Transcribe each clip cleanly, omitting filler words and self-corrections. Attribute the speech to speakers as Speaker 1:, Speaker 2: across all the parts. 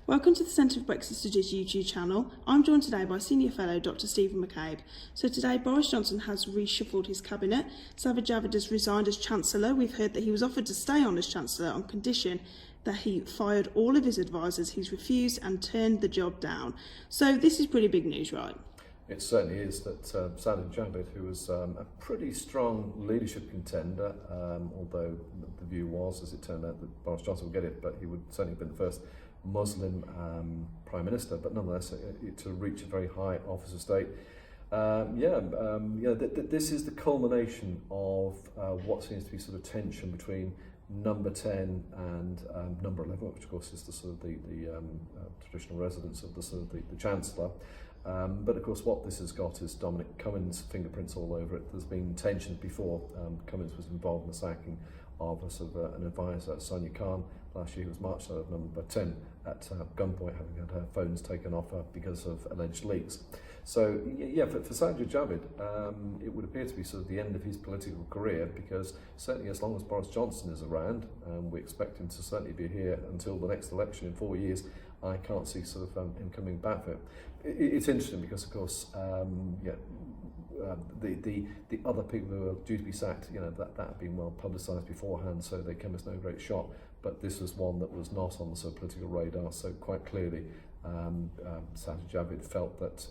Speaker 1: Welcome to the Centre for Brexit Studies YouTube channel. I'm joined today by Senior Fellow Dr Stephen McCabe. So today Boris Johnson has reshuffled his cabinet. Sajid Javid has resigned as Chancellor. We've heard that he was offered to stay on as Chancellor on condition that he fired all of his advisors. He's refused and turned the job down. So this is pretty big news, right?
Speaker 2: It certainly is that Sajid Javid, who was a pretty strong leadership contender, although the view was, as it turned out, that Boris Johnson would get it, but he would certainly have been the first Muslim Prime Minister, but nonetheless to reach a very high office of state. This is the culmination of what seems to be sort of tension between number 10 and number 11, which of course is the sort of the traditional residence of the sort of the Chancellor. But of course what this has got is Dominic Cummings' fingerprints all over it. There's been tension before. Cummings was involved in the sacking of a sort of an advisor, Sonia Khan, last year, who was marched out of number 10 at gunpoint, having had her phones taken off her because of alleged leaks. So yeah, for Sajid Javid, it would appear to be sort of the end of his political career, because certainly as long as Boris Johnson is around, we expect him to certainly be here until the next election in 4 years. I can't see sort of him coming back for it. It's interesting because, of course, the other people who are due to be sacked, that had been well publicised beforehand, so they came as no great shock. But this was one that was not on the sort of political radar, so quite clearly Sajid Javid felt that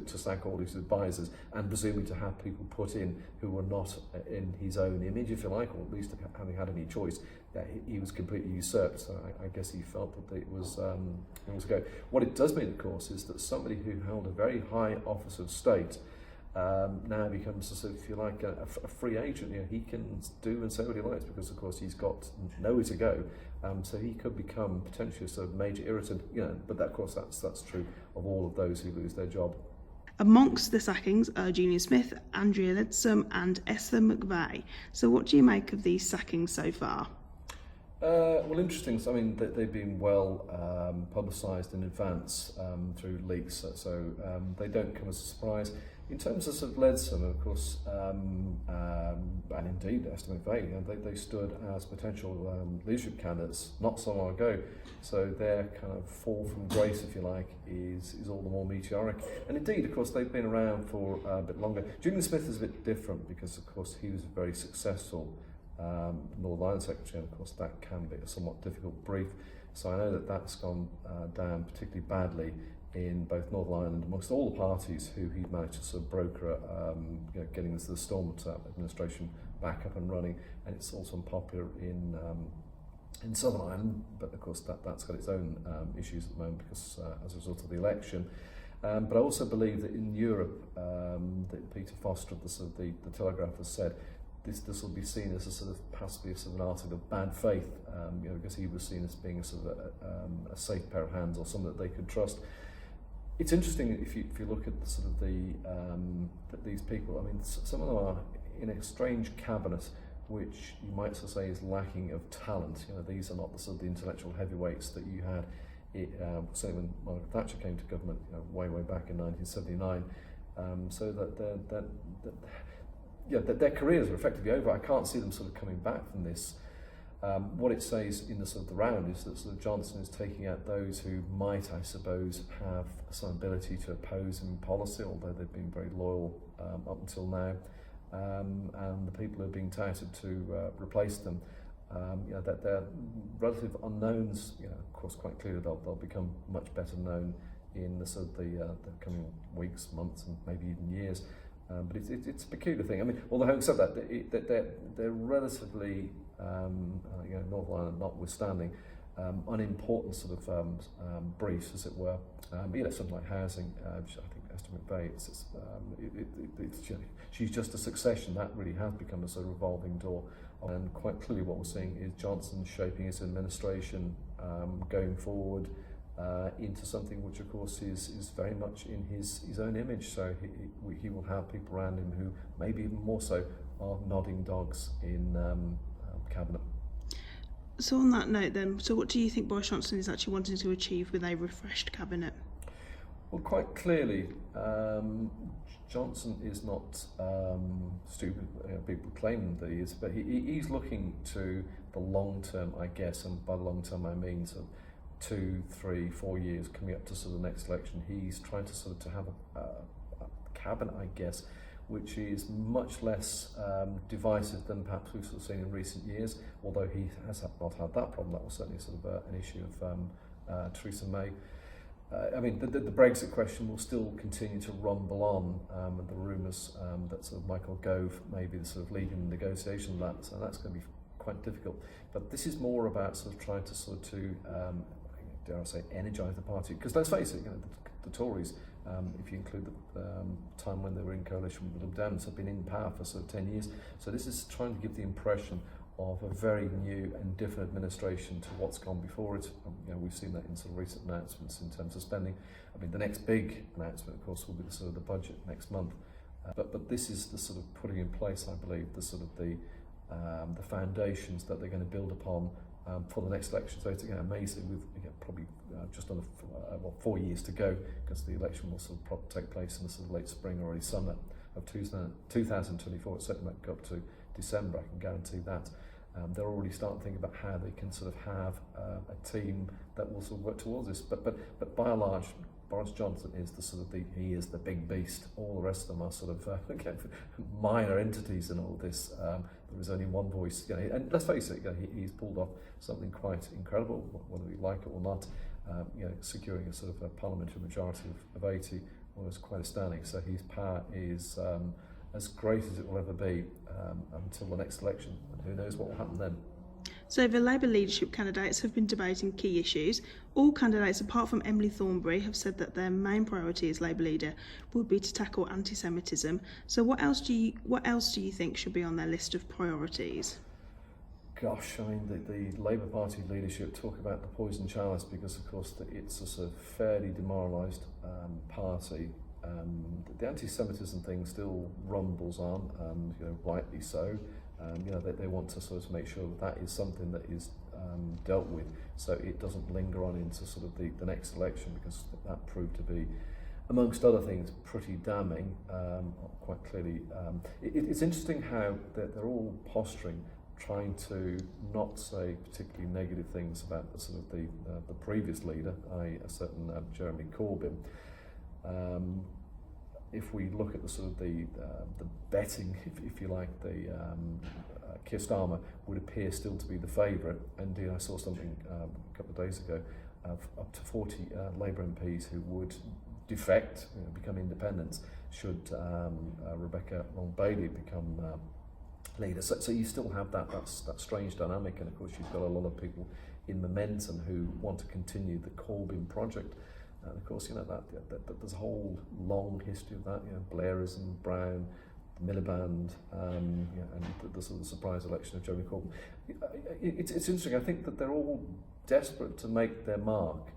Speaker 2: to sack all his advisors and presumably to have people put in who were not in his own image, if you like, or at least having had any choice, that he was completely usurped. So I guess he felt that it was a go. What it does mean, of course, is that somebody who held a very high office of state now becomes, sort of, if you like, a free agent. He can do and say what he likes, because of course he's got nowhere to go. So he could become potentially a sort of major irritant. But of course that's true of all of those who lose their job.
Speaker 1: Amongst the sackings are Julian Smith, Andrea, Leadsom and Esther, McVey. So what do you make of these sackings so far?
Speaker 2: Well, interesting. So, I mean, they've been well publicised in advance through leaks, so they don't come as a surprise. In terms of sort of Leadsom, of course, and indeed Esther McVey, they stood as potential leadership candidates not so long ago. So their kind of fall from grace, if you like, is all the more meteoric. And indeed, of course, they've been around for a bit longer. Julian Smith is a bit different because, of course, he was very successful Northern Ireland Secretary, and of course that can be a somewhat difficult brief. So I know that that's gone down particularly badly in both Northern Ireland amongst all the parties who he managed to sort of broker getting the Stormont administration back up and running, and it's also unpopular in Southern Ireland, but of course that's got its own issues at the moment because as a result of the election. But I also believe that in Europe, that Peter Foster of the Telegraph has said this will be seen as a sort of possibly an article of bad faith, because he was seen as being a sort of a safe pair of hands, or someone that they could trust. It's interesting if you look at the sort of these people. I mean, some of them are in a strange cabinet, which you might sort of say is lacking of talent. These are not the sort of the intellectual heavyweights that you had. Certainly when Margaret Thatcher came to government, way back in 1979. So that their careers are effectively over. I can't see them sort of coming back from this. What it says in the sort of the round is that sort of Johnson is taking out those who might, I suppose, have some ability to oppose him in policy, although they've been very loyal up until now, and the people who are being touted to replace them, that they're relative unknowns. Of course, quite clearly they'll become much better known in the sort of the coming weeks, months, and maybe even years. But it's a peculiar thing. I mean, although having said that, they're relatively, Northern Ireland notwithstanding, unimportant sort of briefs, as it were. Something like housing, which I think Esther McVey, she's just a succession. That really has become a sort of revolving door. And quite clearly what we're seeing is Johnson shaping his administration going forward into something which, of course, is very much in his own image. So he will have people around him who, maybe even more so, are nodding dogs in cabinet.
Speaker 1: So on that note then, so what do you think Boris Johnson is actually wanting to achieve with a refreshed cabinet?
Speaker 2: Well, quite clearly, Johnson is not stupid. People claim that he is, but he's looking to the long term, I guess, and by long term I mean sort of 2, 3, 4 years coming up to sort of the next election, he's trying to sort of to have a cabinet, I guess, which is much less divisive than perhaps we've sort of seen in recent years, although he has not had that problem. That was certainly sort of an issue of Theresa May. I mean, the Brexit question will still continue to rumble on, and the rumours that sort of Michael Gove may be the sort of leading the negotiation of that, so that's going to be quite difficult. But this is more about sort of trying to sort of to, dare I say, energise the party. Because let's face it, the Tories, if you include the time when they were in coalition with the Lib Dems, have been in power for sort of 10 years. So this is trying to give the impression of a very new and different administration to what's gone before it. We've seen that in sort of recent announcements in terms of spending. I mean, the next big announcement, of course, will be the sort of the budget next month. But this is the sort of putting in place, I believe, the sort of the foundations that they're going to build upon for the next election. So it's amazing with probably just under 4 years to go, because the election will sort of probably take place in the sort of late spring or early summer of 2024. It certainly might go up to December, I can guarantee that. They're already starting to think about how they can sort of have a team that will sort of work towards this. But by and large, Boris Johnson is the sort of he is the big beast. All the rest of them are sort of minor entities in all this. There is only one voice, and let's face it, he's pulled off something quite incredible, whether we like it or not. Securing a sort of a parliamentary majority of 80 was quite astounding. So his power is as great as it will ever be until the next election, and who knows what will happen then.
Speaker 1: So the Labour leadership candidates have been debating key issues. All candidates, apart from Emily Thornberry, have said that their main priority as Labour leader would be to tackle anti-Semitism. So what else do you think should be on their list of priorities?
Speaker 2: Gosh, I mean, the Labour Party leadership talk about the poison chalice because, of course, it's a sort of fairly demoralised party. The anti-Semitism thing still rumbles on, rightly so. They want to sort of make sure that is something that is dealt with, so it doesn't linger on into sort of the next election, because that proved to be, amongst other things, pretty damning. Quite clearly, it's interesting how they're all posturing, trying to not say particularly negative things about the sort of the previous leader, i.e. a certain Jeremy Corbyn. If we look at the sort of the betting, if you like, Keir Starmer would appear still to be the favourite. Indeed, I saw something a couple of days ago of up to 40 Labour MPs who would defect, become independents, should Rebecca Long-Bailey become leader. So you still have that strange dynamic, and of course you've got a lot of people in momentum who want to continue the Corbyn project. And of course, that there's a whole long history of that. Blairism, Brown, Miliband, and the sort of surprise election of Jeremy Corbyn. It's interesting. I think that they're all desperate to make their mark,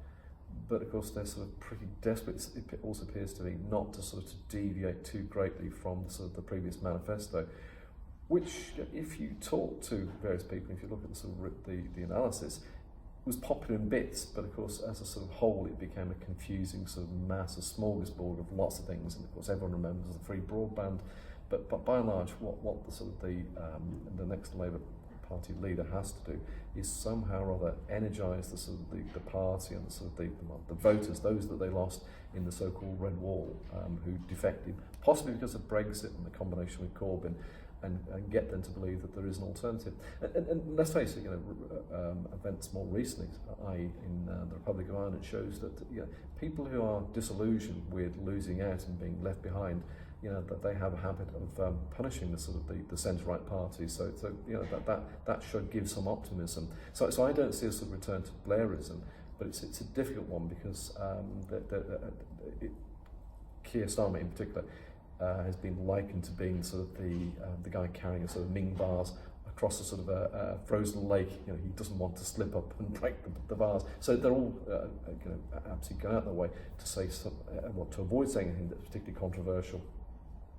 Speaker 2: but of course they're sort of pretty desperate. It also appears to me not to sort of deviate too greatly from sort of the previous manifesto, which, if you talk to various people, if you look at the sort of the analysis, was popular in bits, but of course as a sort of whole it became a confusing sort of mass, a smorgasbord of lots of things, and of course everyone remembers the free broadband, but by and large what the sort of the next Labour Party leader has to do is somehow or other energise the sort of the party and the sort of the voters, those that they lost in the so-called Red Wall, who defected, possibly because of Brexit and the combination with Corbyn, and get them to believe that there is an alternative. And let's face it, events more recently, i.e. in the Republic of Ireland, shows that people who are disillusioned with losing out and being left behind, that they have a habit of punishing the sort of the centre-right parties. So that should give some optimism. So I don't see a sort of return to Blairism, but it's a difficult one because Keir Starmer in particular has been likened to being sort of the guy carrying a sort of Ming vase across a sort of a frozen lake. He doesn't want to slip up and break the vase. So they're all absolutely going out their way to say to avoid saying anything that's particularly controversial.